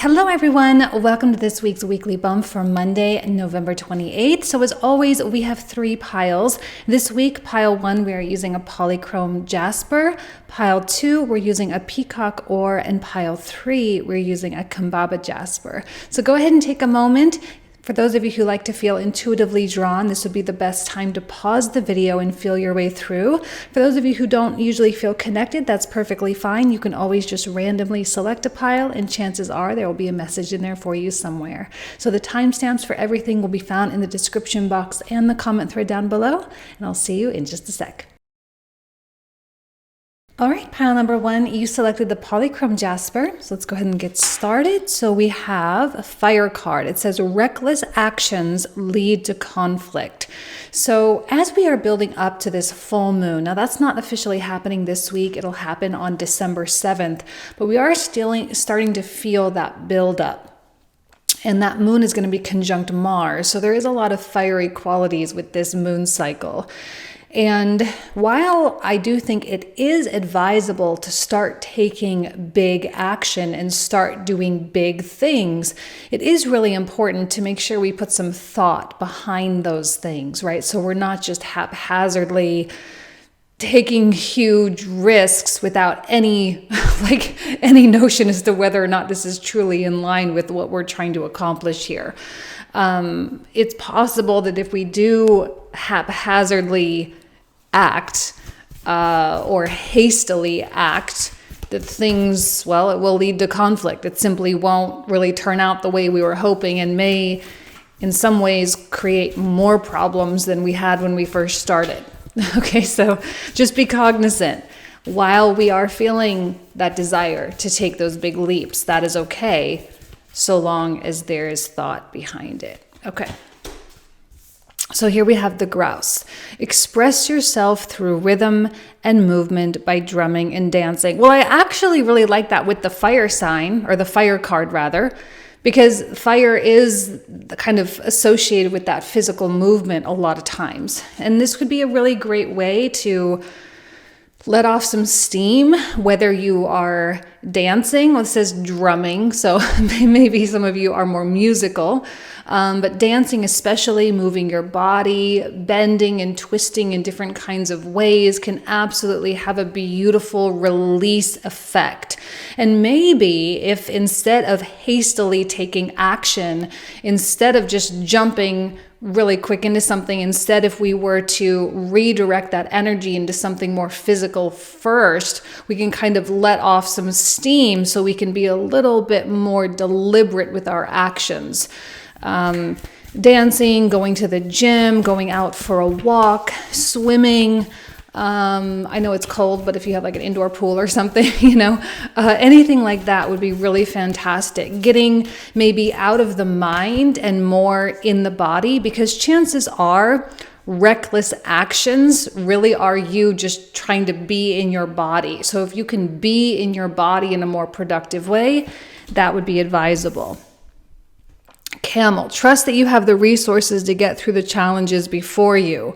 Hello everyone, welcome to this week's weekly bump for Monday, November 28th. So as always, we have 3 piles. This week, pile 1, we are using a Polychrome Jasper. Pile 2, we're using a Peacock Ore. And pile 3, we're using a Kambaba Jasper. So go ahead and take a moment. For those of you who like to feel intuitively drawn, this would be the best time to pause the video and feel your way through. For those of you who don't usually feel connected, that's perfectly fine. You can always just randomly select a pile, and chances are there will be a message in there for you somewhere. So the timestamps for everything will be found in the description box and the comment thread down below, and I'll see you in just a sec. All right, pile number 1, you selected the Polychrome Jasper. So let's go ahead and get started. So we have a fire card. It says reckless actions lead to conflict. So as we are building up to this full moon, now that's not officially happening this week. It'll happen on December 7th, but we are still starting to feel that build up. And that moon is going to be conjunct Mars. So there is a lot of fiery qualities with this moon cycle. And while I do think it is advisable to start taking big action and start doing big things, it is really important to make sure we put some thought behind those things, right? So we're not just haphazardly taking huge risks without any notion as to whether or not this is truly in line with what we're trying to accomplish here. It's possible that if we do haphazardly act or hastily act, that things, well, it will lead to conflict. It simply won't really turn out the way we were hoping and may in some ways create more problems than we had when we first started. Okay, so just be cognizant. While we are feeling that desire to take those big leaps, that is okay, so long as there is thought behind it. Okay. So here we have the grouse. Express yourself through rhythm and movement by drumming and dancing. Well, I actually really like that with the fire sign, or the fire card rather, because fire is kind of associated with that physical movement a lot of times. And this could be a really great way to let off some steam, whether you are dancing. Well, it says drumming, so maybe some of you are more musical. But dancing, especially moving your body, bending and twisting in different kinds of ways, can absolutely have a beautiful release effect. And maybe if instead of hastily taking action, instead of just jumping really quick into something, instead if we were to redirect that energy into something more physical first, we can kind of let off some steam so we can be a little bit more deliberate with our actions. Dancing, going to the gym, going out for a walk, swimming. I know it's cold, but if you have like an indoor pool or something, anything like that would be really fantastic. Getting maybe out of the mind and more in the body, because chances are reckless actions really are you just trying to be in your body. So if you can be in your body in a more productive way, that would be advisable. Camel, trust that you have the resources to get through the challenges before you.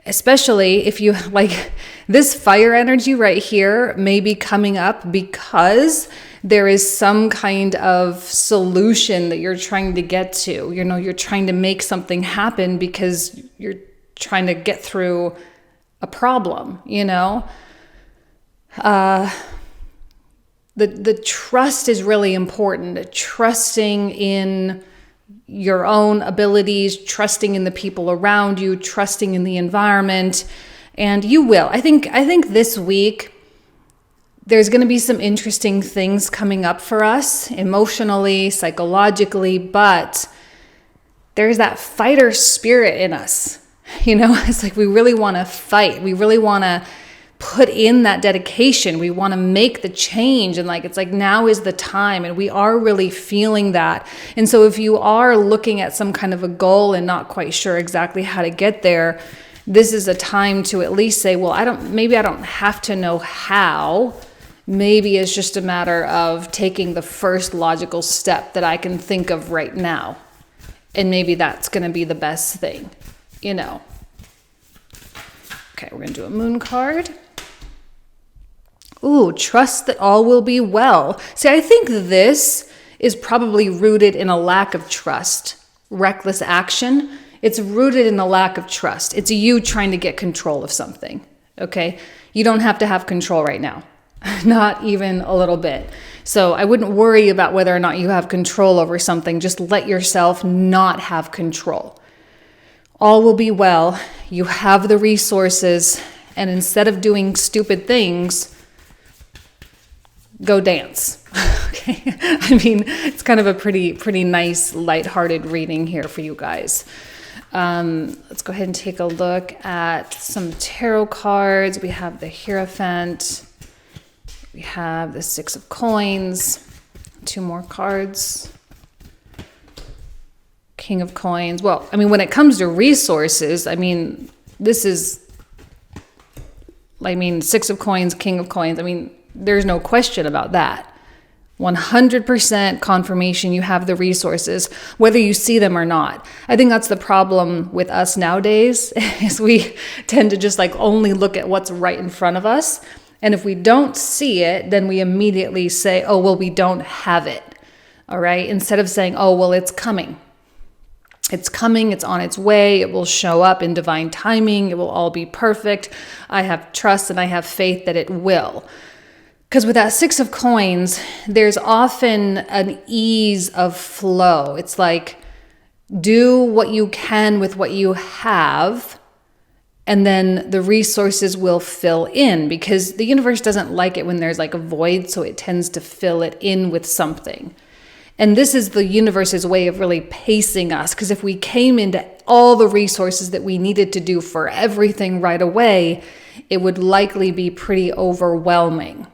Especially if you like this fire energy right here may be coming up because there is some kind of solution that you're trying to get to. You're trying to make something happen because you're trying to get through a problem, The trust is really important. Trusting in your own abilities, trusting in the people around you, trusting in the environment, and you will. I think this week there's going to be some interesting things coming up for us emotionally, psychologically, but there's that fighter spirit in us. It's like we really want to fight. We really want to put in that dedication. We want to make the change, and it's like now is the time, and we are really feeling that. And so if you are looking at some kind of a goal and not quite sure exactly how to get there, this is a time to at least say, well, I don't have to know how. Maybe it's just a matter of taking the first logical step that I can think of right now. And maybe that's going to be the best thing, Okay, we're going to do a moon card. Ooh, trust that all will be well. See, I think this is probably rooted in a lack of trust. Reckless action, it's rooted in a lack of trust. It's you trying to get control of something, okay? You don't have to have control right now, not even a little bit. So I wouldn't worry about whether or not you have control over something. Just let yourself not have control. All will be well. You have the resources, and instead of doing stupid things, go dance. Okay. I mean, it's kind of a pretty nice, lighthearted reading here for you guys. Let's go ahead and take a look at some tarot cards. We have the Hierophant. We have the Six of Coins. 2 more cards. King of Coins. Well, I mean, when it comes to resources, I mean, Six of Coins, King of Coins. I mean, there's no question about that. 100% confirmation you have the resources, whether you see them or not. I think that's the problem with us nowadays, is we tend to just like only look at what's right in front of us. And if we don't see it, then we immediately say, oh, well, we don't have it. All right. Instead of saying, oh, well, it's coming. It's coming. It's on its way. It will show up in divine timing. It will all be perfect. I have trust and I have faith that it will. Because with that Six of Coins, there's often an ease of flow. It's like, do what you can with what you have, and then the resources will fill in, because the universe doesn't like it when there's like a void, so it tends to fill it in with something. And this is the universe's way of really pacing us, because if we came into all the resources that we needed to do for everything right away, it would likely be pretty overwhelming.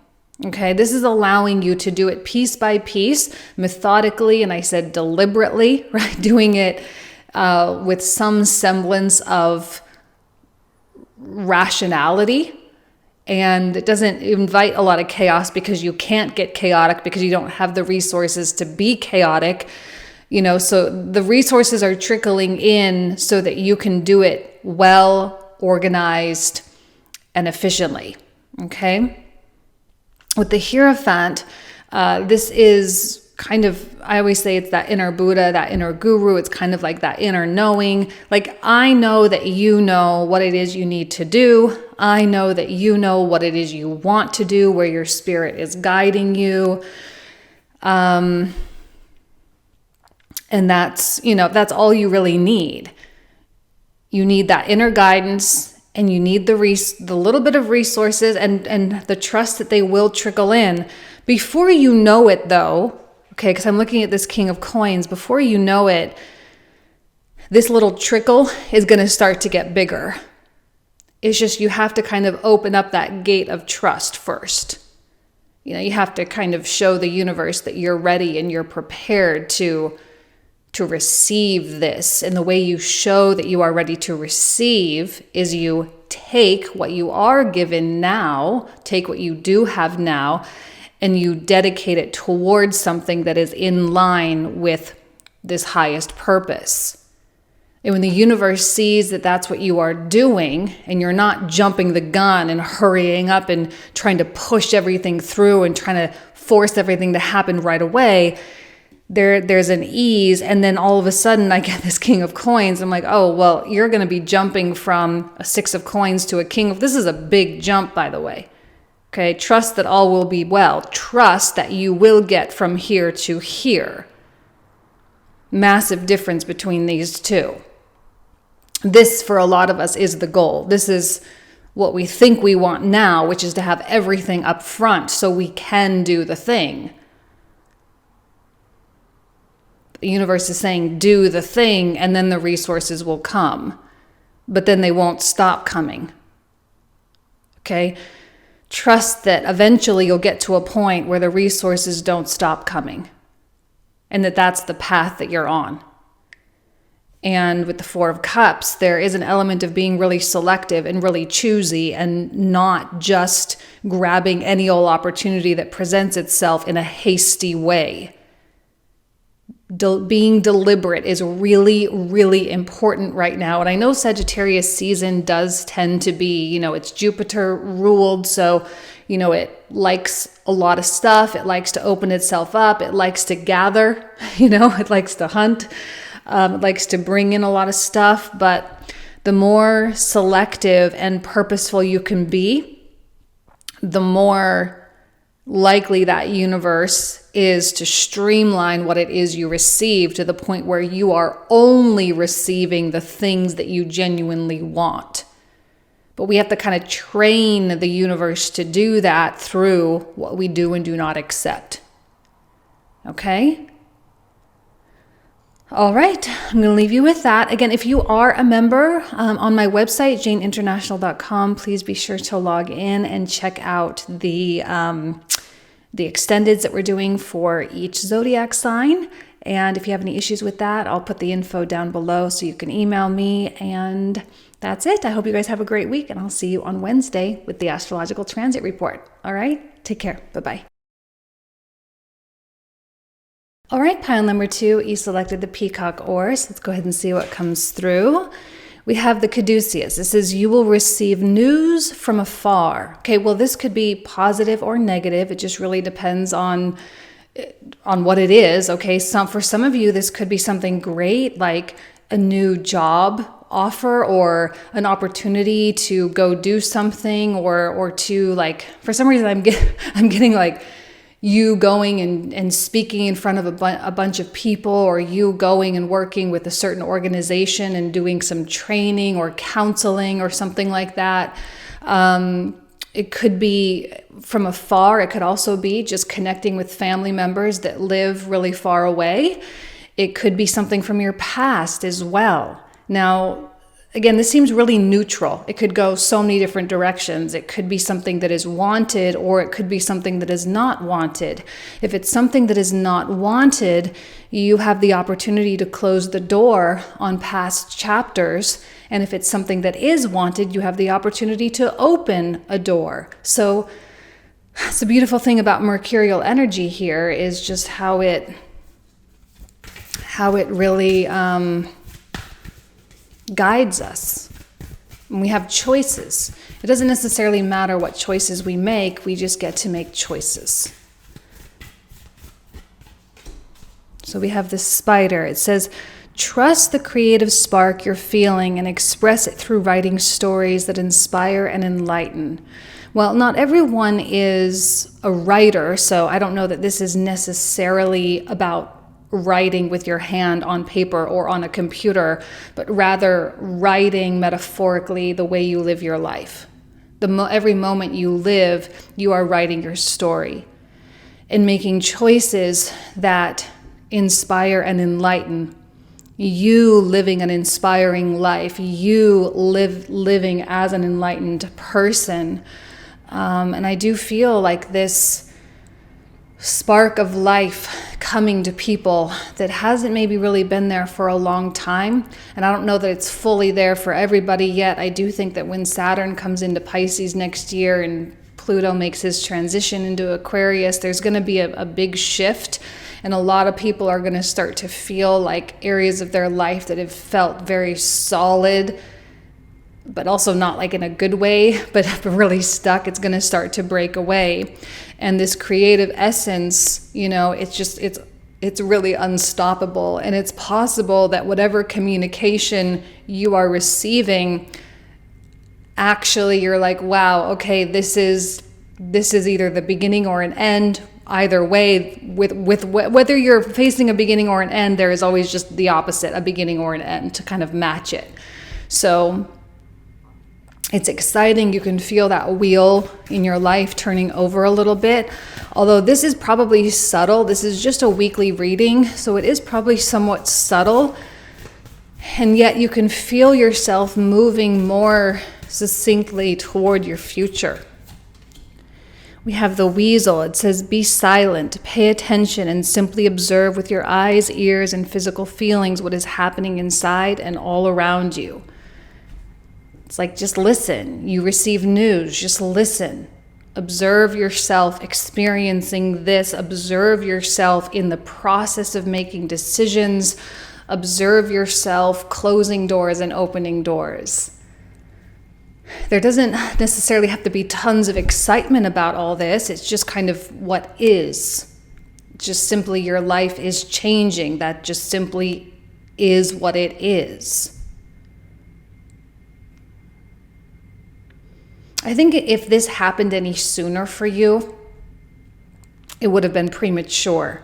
Okay, this is allowing you to do it piece by piece, methodically, and I said deliberately, right? Doing it with some semblance of rationality, and it doesn't invite a lot of chaos, because you can't get chaotic because you don't have the resources to be chaotic. You know, so the resources are trickling in so that you can do it well, organized, and efficiently. Okay. With the Hierophant, this is kind of, I always say it's that inner Buddha, that inner guru. It's kind of like that inner knowing. Like, I know that you know what it is you need to do. I know that you know what it is you want to do, where your spirit is guiding you. And that's, you know, that's all you really need. You need that inner guidance. And you need the little bit of resources and the trust that they will trickle in. Before you know it, though, okay, because I'm looking at this King of Coins, before you know it, this little trickle is going to start to get bigger. It's just you have to kind of open up that gate of trust first. You know, you have to kind of show the universe that you're ready and you're prepared to receive this. And the way you show that you are ready to receive is you take what you are given now, take what you do have now, and you dedicate it towards something that is in line with this highest purpose. And when the universe sees that that's what you are doing, and you're not jumping the gun and hurrying up and trying to push everything through and trying to force everything to happen right away, there's an ease. And then all of a sudden I get this King of Coins. I'm like, oh, well, you're going to be jumping from a Six of Coins to a King of, this is a big jump, by the way. Okay. Trust that all will be well. Trust that you will get from here to here. Massive difference between these two. This, for a lot of us, is the goal. This is what we think we want now, which is to have everything up front so we can do the thing. The universe is saying, do the thing, and then the resources will come. But then they won't stop coming. Okay? Trust that eventually you'll get to a point where the resources don't stop coming. And that's the path that you're on. And with the Four of Cups, there is an element of being really selective and really choosy and not just grabbing any old opportunity that presents itself in a hasty way. Being deliberate is really, really important right now. And I know Sagittarius season does tend to be, it's Jupiter ruled. So, it likes a lot of stuff. It likes to open itself up. It likes to gather, it likes to hunt. It likes to bring in a lot of stuff. But the more selective and purposeful you can be, the more likely that universe is to streamline what it is you receive to the point where you are only receiving the things that you genuinely want. But we have to kind of train the universe to do that through what we do and do not accept. Okay? All right, I'm going to leave you with that. Again, if you are a member on my website, janeinternational.com, please be sure to log in and check out the extendeds that we're doing for each zodiac sign. And if you have any issues with that, I'll put the info down below so you can email me. And that's it. I hope you guys have a great week, and I'll see you on Wednesday with the astrological transit report. All right, take care. Bye-bye. All right, pile number 2, you selected the Peacock Ore. So let's go ahead and see what comes through. We have the Caduceus. This is, you will receive news from afar. Okay, well, this could be positive or negative. It just really depends on what it is. Okay, for some of you, this could be something great, like a new job offer or an opportunity to go do something, or to, like, for some reason I'm getting like you going and speaking in front of a bunch of people, or you going and working with a certain organization and doing some training or counseling or something like that. It could be from afar. It could also be just connecting with family members that live really far away. It could be something from your past as well. Now, again, this seems really neutral. It could go so many different directions. It could be something that is wanted, or it could be something that is not wanted. If it's something that is not wanted, you have the opportunity to close the door on past chapters. And if it's something that is wanted, you have the opportunity to open a door. So it's a beautiful thing about mercurial energy here is just how it really guides us. And we have choices. It doesn't necessarily matter what choices we make, we just get to make choices. So we have this spider. It says, trust the creative spark you're feeling and express it through writing stories that inspire and enlighten. Well, not everyone is a writer, so I don't know that this is necessarily about writing with your hand on paper or on a computer, but rather writing metaphorically the way you live your life. Every moment you live, you are writing your story and making choices that inspire and enlighten. You living an inspiring life, you living as an enlightened person. And I do feel like this spark of life coming to people that hasn't maybe really been there for a long time. And I don't know that it's fully there for everybody yet. I do think that when Saturn comes into Pisces next year and Pluto makes his transition into Aquarius, there's going to be a big shift. And a lot of people are going to start to feel like areas of their life that have felt very solid, but also not like in a good way, but really stuck. It's going to start to break away. And this creative essence, it's really unstoppable. And it's possible that whatever communication you are receiving, actually you're like, wow, okay, this is either the beginning or an end. Either way, with whether you're facing a beginning or an end, there is always just the opposite, a beginning or an end to kind of match it. So it's exciting. You can feel that wheel in your life turning over a little bit. Although this is probably subtle. This is just a weekly reading, so it is probably somewhat subtle. And yet you can feel yourself moving more succinctly toward your future. We have the weasel. It says, be silent, pay attention, and simply observe with your eyes, ears, and physical feelings what is happening inside and all around you. It's like, just listen. You receive news, just listen. Observe yourself experiencing this. Observe yourself in the process of making decisions. Observe yourself closing doors and opening doors. There doesn't necessarily have to be tons of excitement about all this. It's just kind of what is. Just simply your life is changing. That just simply is what it is. I think if this happened any sooner for you, it would have been premature.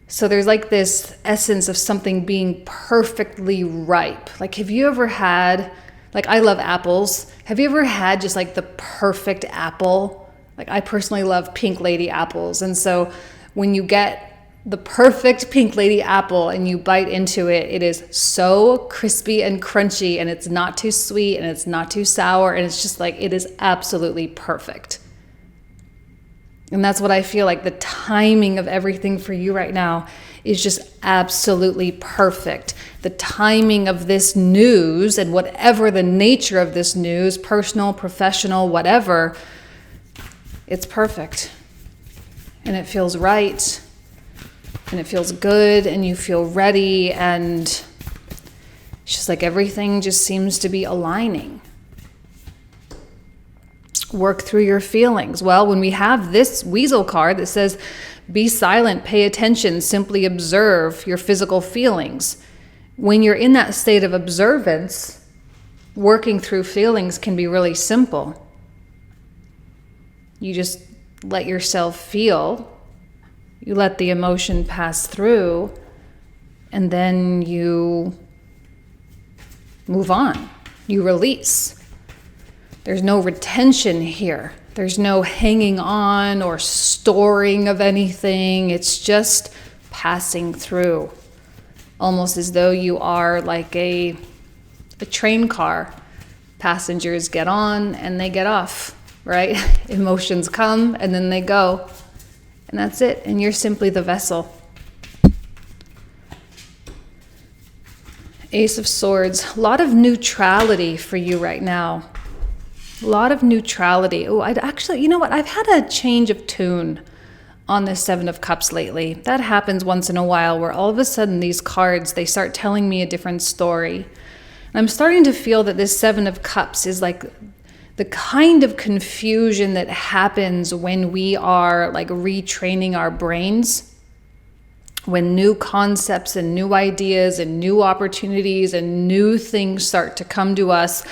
So there's like this essence of something being perfectly ripe. Like, have you ever had, like, I love apples. Have you ever had just like the perfect apple? Like, I personally love pink lady apples. And so when you get the perfect pink lady apple and you bite into it, it is so crispy and crunchy, and it's not too sweet and it's not too sour. And it's just like, it is absolutely perfect. And that's what I feel like the timing of everything for you right now is just absolutely perfect. The timing of this news, and whatever the nature of this news, personal, professional, whatever, it's perfect. And it feels right. And it feels good, and you feel ready, and it's just like everything just seems to be aligning. Work through your feelings. Well, when we have this weasel card that says, be silent, pay attention, simply observe your physical feelings. When you're in that state of observance, working through feelings can be really simple. You just let yourself feel. You let the emotion pass through, and then you move on. You release. There's no retention here. There's no hanging on or storing of anything. It's just passing through, almost as though you are like a train car. Passengers get on and they get off, right? Emotions come and then they go. And that's it. And you're simply the vessel. Ace of Swords. A lot of neutrality for you right now. A lot of neutrality. Oh, I'd actually, you know what? I've had a change of tune on the Seven of Cups lately. That happens once in a while, where all of a sudden these cards, they start telling me a different story. And I'm starting to feel that this Seven of Cups is like the kind of confusion that happens when we are like retraining our brains, when new concepts and new ideas and new opportunities and new things start to come to us.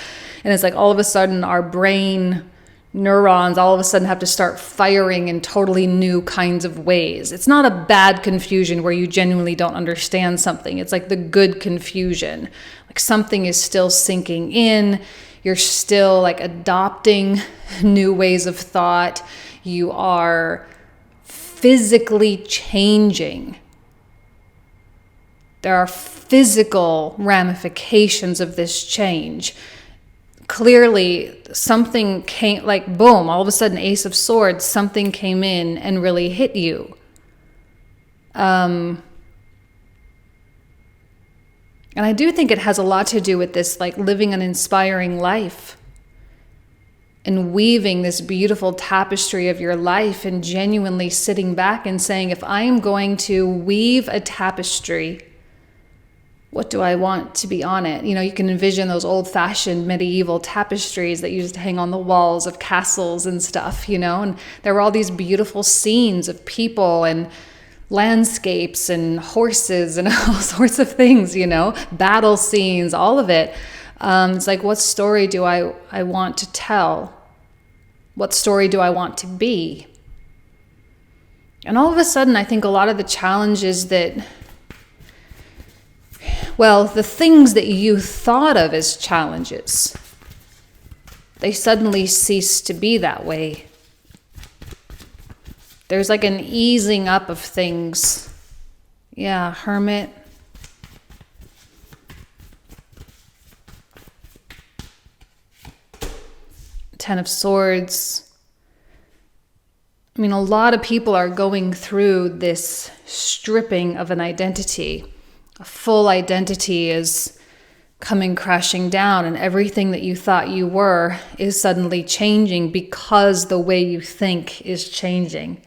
And it's like all of a sudden our brain neurons all of a sudden have to start firing in totally new kinds of ways. It's not a bad confusion where you genuinely don't understand something. It's like the good confusion. Like something is still sinking in. You're still like adopting new ways of thought. You are physically changing. There are physical ramifications of this change. Clearly, something came, like boom, all of a sudden, Ace of Swords, something came in and really hit you. And I do think it has a lot to do with this, like living an inspiring life and weaving this beautiful tapestry of your life and genuinely sitting back and saying, if I am going to weave a tapestry, what do I want to be on it? You know, you can envision those old-fashioned medieval tapestries that used to hang on the walls of castles and stuff, you know, and there were all these beautiful scenes of people and landscapes and horses and all sorts of things, you know, battle scenes, all of it. It's like, what story do I want to tell? What story do I want to be? And all of a sudden, I think a lot of the challenges that, well, the things that you thought of as challenges, they suddenly cease to be that way. There's like an easing up of things. Yeah, Hermit. Ten of Swords. I mean, a lot of people are going through this stripping of an identity. A full identity is coming crashing down, and everything that you thought you were is suddenly changing because the way you think is changing.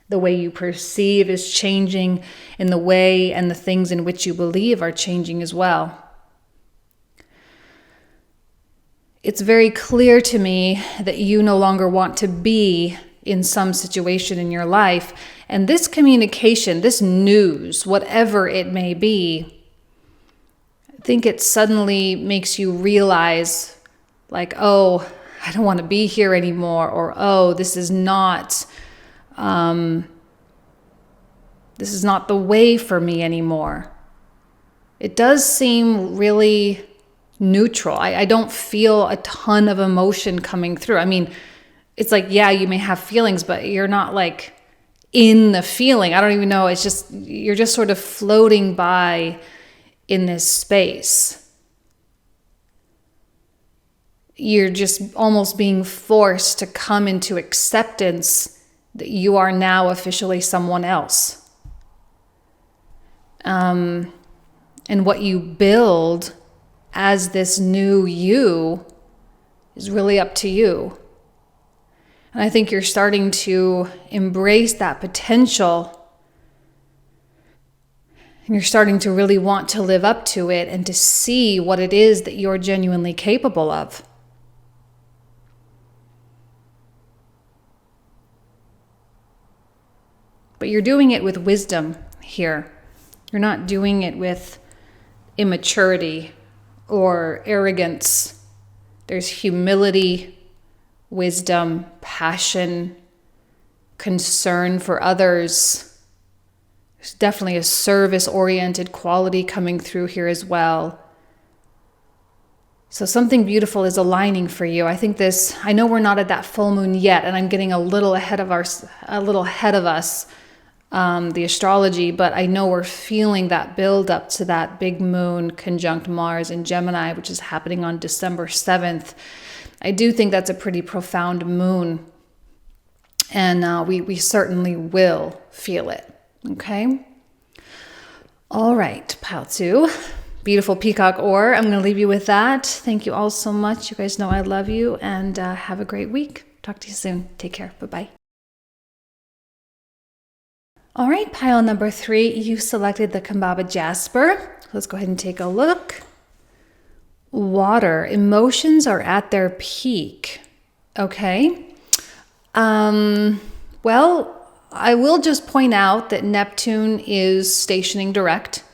The way you perceive is changing, and the way and the things in which you believe are changing as well. it's very clear to me that you no longer want to be in some situation in your life. And this communication, this news, whatever it may be, I think it suddenly makes you realize, like, oh, I don't want to be here anymore, or oh, this is not the way for me anymore. It does seem really neutral. I don't feel a ton of emotion coming through. I mean, it's like, yeah, you may have feelings, but you're not like in the feeling. I don't even know. It's just, you're just sort of floating by in this space. You're just almost being forced to come into acceptance that you are now officially someone else. And what you build as this new you is really up to you. And I think you're starting to embrace that potential. And you're starting to really want to live up to it and to see what it is that you're genuinely capable of. But you're doing it with wisdom here. You're not doing it with immaturity or arrogance. There's humility, wisdom, passion, concern for others. There's definitely a service-oriented quality coming through here as well. So something beautiful is aligning for you. I know we're not at that full moon yet, and I'm getting a little ahead of us, the astrology, but I know we're feeling that build up to that big moon conjunct Mars in Gemini, which is happening on December 7th. I do think that's a pretty profound moon, and we certainly will feel it. Okay? All right, Pile 2. Beautiful Peacock Ore. I'm going to leave you with that. Thank you all so much. You guys know I love you, and have a great week. Talk to you soon. Take care. Bye-bye. All right, pile number 3, you selected the Kambaba Jasper. Let's go ahead and take a look. Water, emotions are at their peak. Okay. Well, I will just point out that Neptune is stationing direct.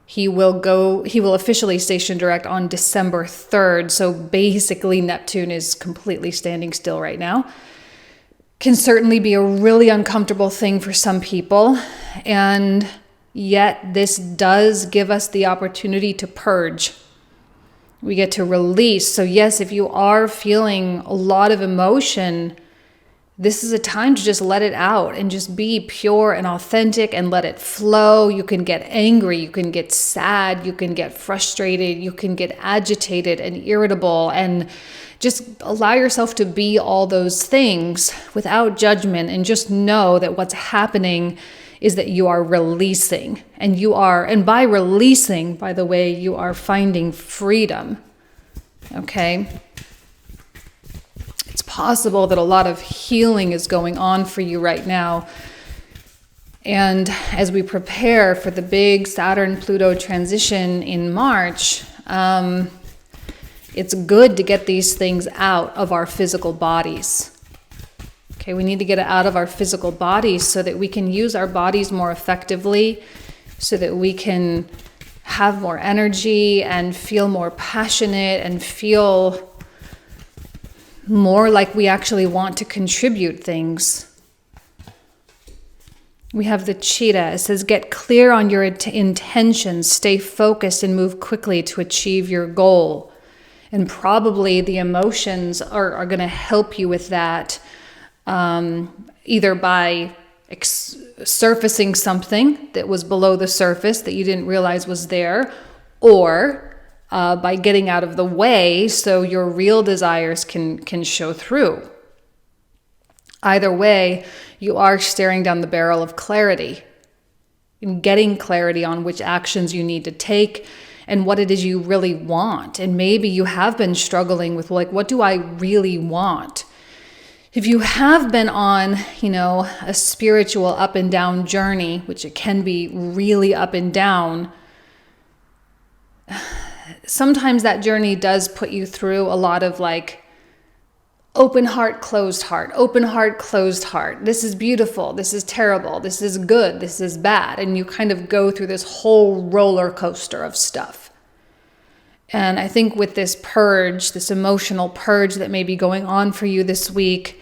He will officially station direct on December 3rd. So basically Neptune is completely standing still right now. Can certainly be a really uncomfortable thing for some people. And yet this does give us the opportunity to purge. We get to release. So yes, if you are feeling a lot of emotion, this is a time to just let it out and just be pure and authentic and let it flow. You can get angry, you can get sad, you can get frustrated, you can get agitated and irritable, and just allow yourself to be all those things without judgment, and just know that what's happening is that you are releasing. And by releasing, by the way, you are finding freedom. Okay? It's possible that a lot of healing is going on for you right now. And as we prepare for the big Saturn-Pluto transition in March, it's good to get these things out of our physical bodies. Okay, we need to get it out of our physical bodies so that we can use our bodies more effectively, so that we can have more energy and feel more passionate and feel more like we actually want to contribute things. We have the cheetah. It says, get clear on your intentions, stay focused, and move quickly to achieve your goal. And probably the emotions are going to help you with that, either by surfacing something that was below the surface that you didn't realize was there, or by getting out of the way so your real desires can show through. Either way, you are staring down the barrel of clarity and getting clarity on which actions you need to take and what it is you really want. And maybe you have been struggling with, like, what do I really want? If you have been on, a spiritual up and down journey, which it can be really up and down, sometimes that journey does put you through a lot of like open heart, closed heart, open heart, closed heart. This is beautiful. This is terrible. This is good. This is bad. And you kind of go through this whole roller coaster of stuff. And I think with this purge, this emotional purge that may be going on for you this week,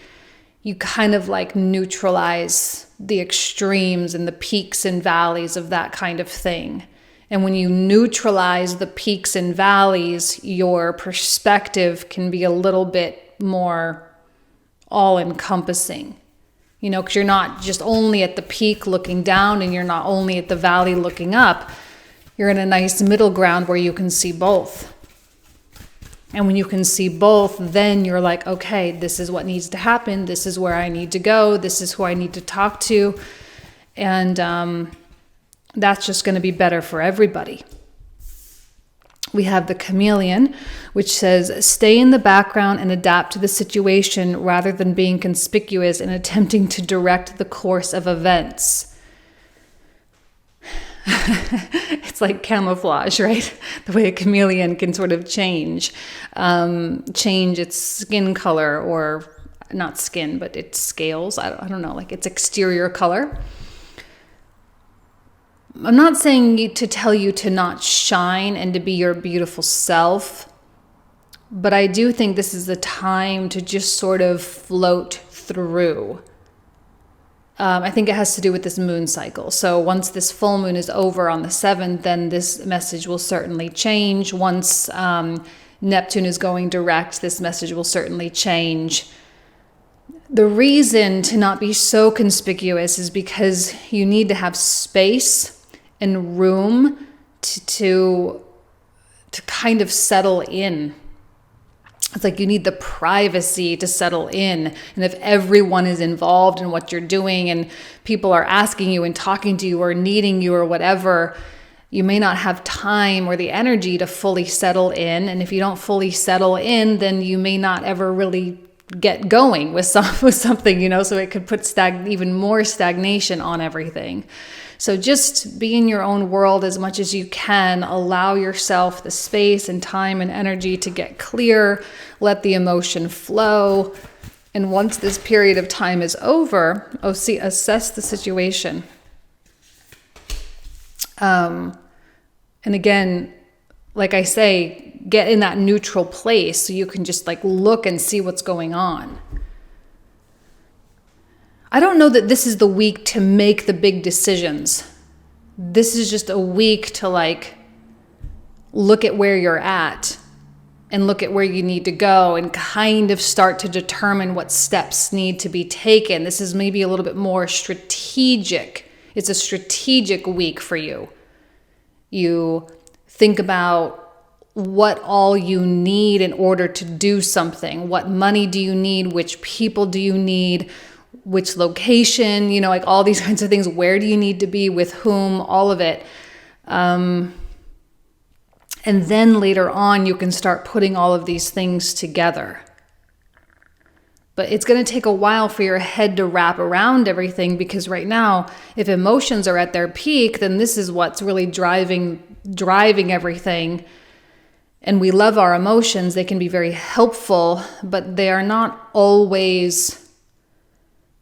you kind of like neutralize the extremes and the peaks and valleys of that kind of thing. And when you neutralize the peaks and valleys, your perspective can be a little bit more all-encompassing. You know, because you're not just only at the peak looking down and you're not only at the valley looking up. You're in a nice middle ground where you can see both. And when you can see both, then you're like, okay, this is what needs to happen. This is where I need to go. This is who I need to talk to. And that's just going to be better for everybody. We have the chameleon, which says, stay in the background and adapt to the situation rather than being conspicuous and attempting to direct the course of events. It's like camouflage, right? The way a chameleon can sort of change its skin color, or not skin, but its scales. I don't know, like its exterior color. I'm not saying to tell you to not shine and to be your beautiful self, but I do think this is a time to just sort of float through. I think it has to do with this moon cycle. So once this full moon is over on the 7th, then this message will certainly change. Once Neptune is going direct, this message will certainly change. The reason to not be so conspicuous is because you need to have space and room to kind of settle in. It's like you need the privacy to settle in. And if everyone is involved in what you're doing and people are asking you and talking to you or needing you or whatever, you may not have time or the energy to fully settle in. And if you don't fully settle in, then you may not ever really get going with something, you know, so it could put even more stagnation on everything. So just be in your own world as much as you can. Allow yourself the space and time and energy to get clear. Let the emotion flow. And once this period of time is over, assess the situation. And again, like I say, get in that neutral place so you can just like look and see what's going on. I don't know that this is the week to make the big decisions. This is just a week to like look at where you're at and look at where you need to go and kind of start to determine what steps need to be taken. This is maybe a little bit more strategic. It's a strategic week for you. You think about what all you need in order to do something. What money do you need? Which people do you need? Which location, you know, like all these kinds of things. Where do you need to be? With whom? All of it. And then later on, you can start putting all of these things together. But it's going to take a while for your head to wrap around everything, because right now, if emotions are at their peak, then this is what's really driving everything. And we love our emotions. They can be very helpful, but they are not always...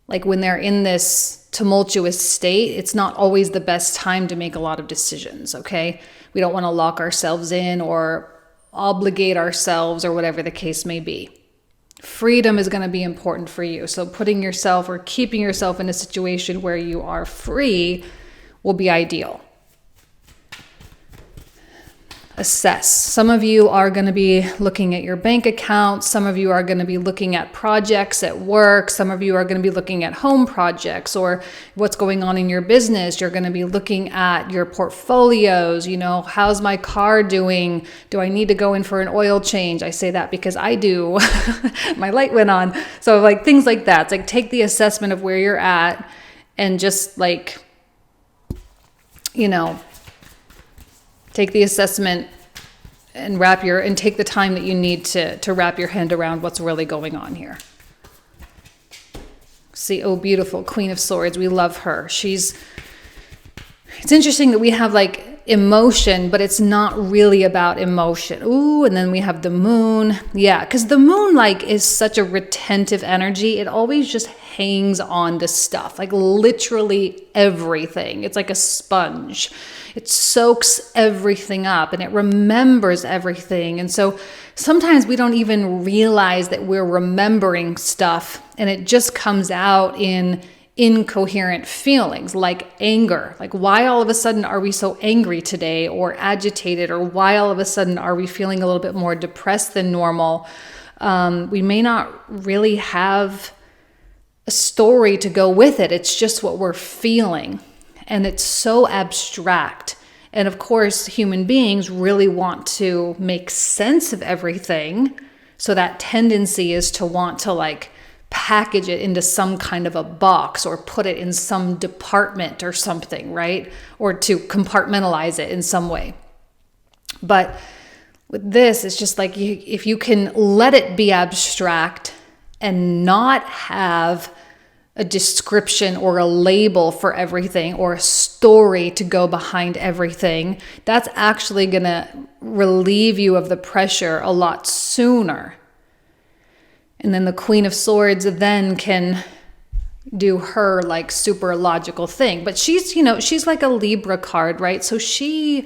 Like when they're in this tumultuous state, it's not always the best time to make a lot of decisions, okay? We don't want to lock ourselves in or obligate ourselves or whatever the case may be. Freedom is going to be important for you. So putting yourself or keeping yourself in a situation where you are free will be ideal. Assess. Some of you are going to be looking at your bank account. Some of you are going to be looking at projects at work. Some of you are going to be looking at home projects or what's going on in your business. You're going to be looking at your portfolios. You know, how's my car doing? Do I need to go in for an oil change? I say that because I do. My light went on. So like things like that. It's like take the assessment of where you're at and just like, you know, take the assessment and take the time that you need to wrap your hand around what's really going on here. See, oh, beautiful Queen of Swords. We love her. It's interesting that we have like emotion, but it's not really about emotion. Ooh, and then we have the moon. Yeah, because the moon like is such a retentive energy. It always just hangs on to stuff, like literally everything. It's like a sponge. It soaks everything up and it remembers everything. And so sometimes we don't even realize that we're remembering stuff, and it just comes out in incoherent feelings like anger. Like, why all of a sudden are we so angry today, or agitated, or why all of a sudden are we feeling a little bit more depressed than normal? We may not really have a story to go with it. It's just what we're feeling, and it's so abstract. And of course, human beings really want to make sense of everything. So that tendency is to want to like package it into some kind of a box, or put it in some department or something, right? Or to compartmentalize it in some way. But with this, it's just like if you can let it be abstract and not have a description or a label for everything, or a story to go behind everything, that's actually going to relieve you of the pressure a lot sooner. And then the Queen of Swords then can do her like super logical thing. But she's, she's like a Libra card, right? So she's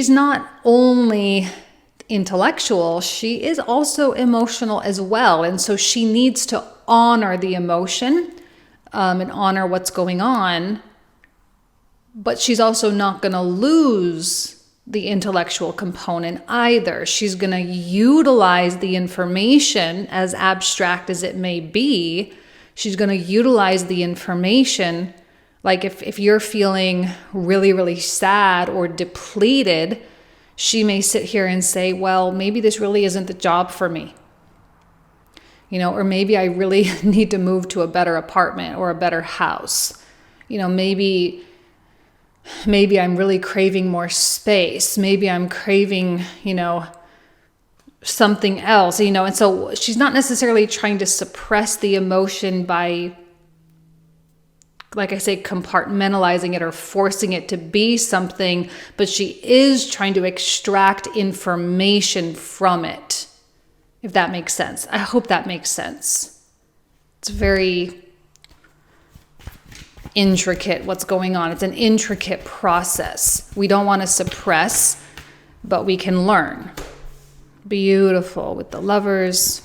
not only intellectual, she is also emotional as well. And so she needs to honor the emotion and honor what's going on. But she's also not going to lose the intellectual component either. She's going to utilize the information, as abstract as it may be. She's going to utilize the information. Like if you're feeling really, really sad or depleted, she may sit here and say, well, maybe this really isn't the job for me. Or maybe I really need to move to a better apartment or a better house. Maybe I'm really craving more space. Maybe I'm craving, something else, and so she's not necessarily trying to suppress the emotion by, like I say, compartmentalizing it or forcing it to be something, but she is trying to extract information from it, if that makes sense. I hope that makes sense. It's very intricate what's going on. It's an intricate process. We don't want to suppress, but we can learn. Beautiful with the Lovers.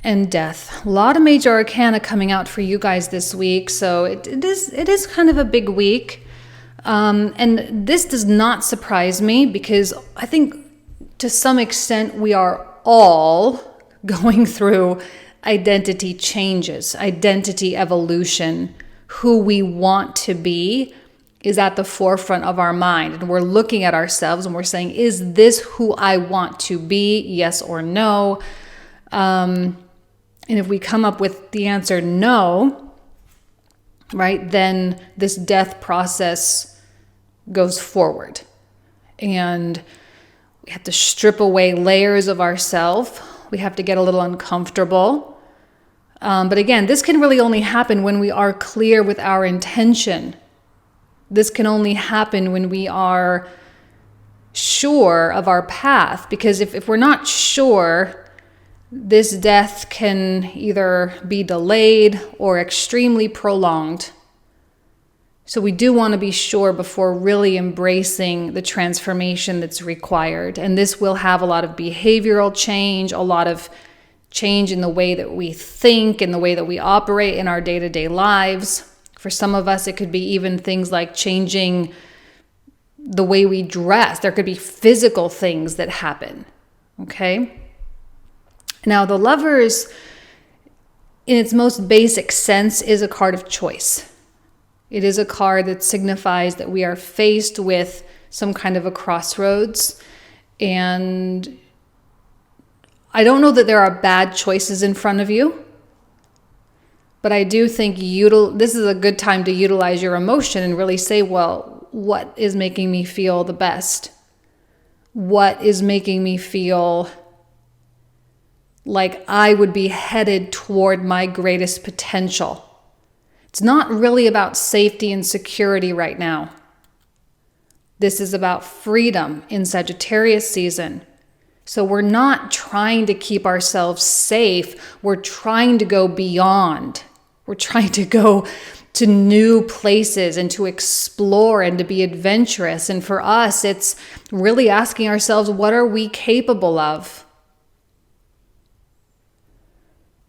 And Death. A lot of major arcana coming out for you guys this week. So it is kind of a big week. And this does not surprise me, because I think to some extent we are all going through identity changes, identity evolution. Who we want to be is at the forefront of our mind. And we're looking at ourselves and we're saying, is this who I want to be? Yes or no? And if we come up with the answer no, right, then this death process goes forward. And we have to strip away layers of ourselves. We have to get a little uncomfortable. But again, this can really only happen when we are clear with our intention. This can only happen when we are sure of our path. Because if we're not sure, this death can either be delayed or extremely prolonged. So we do want to be sure before really embracing the transformation that's required. And this will have a lot of behavioral change, a lot of change in the way that we think and the way that we operate in our day-to-day lives. For some of us, it could be even things like changing the way we dress. There could be physical things that happen. Okay? Now, the Lovers, in its most basic sense, is a card of choice. It is a card that signifies that we are faced with some kind of a crossroads. And I don't know that there are bad choices in front of you, but I do think this is a good time to utilize your emotion and really say, well, what is making me feel the best? What is making me feel like I would be headed toward my greatest potential. It's not really about safety and security right now. This is about freedom in Sagittarius season. So we're not trying to keep ourselves safe. We're trying to go beyond. We're trying to go to new places and to explore and to be adventurous. And for us, it's really asking ourselves, what are we capable of?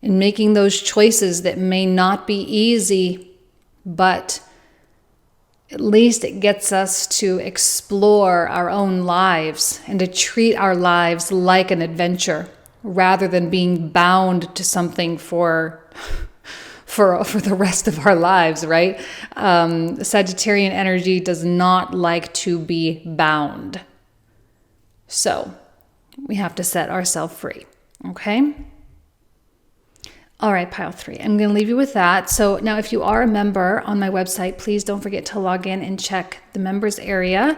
And making those choices that may not be easy, but at least it gets us to explore our own lives and to treat our lives like an adventure rather than being bound to something for the rest of our lives, right? Sagittarian energy does not like to be bound. So we have to set ourselves free, okay? All right, pile 3. I'm going to leave you with that. So now if you are a member on my website, please don't forget to log in and check the members area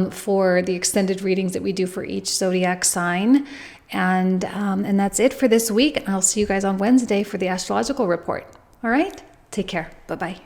for the extended readings that we do for each zodiac sign. And that's it for this week. And I'll see you guys on Wednesday for the astrological report. All right, take care. Bye-bye.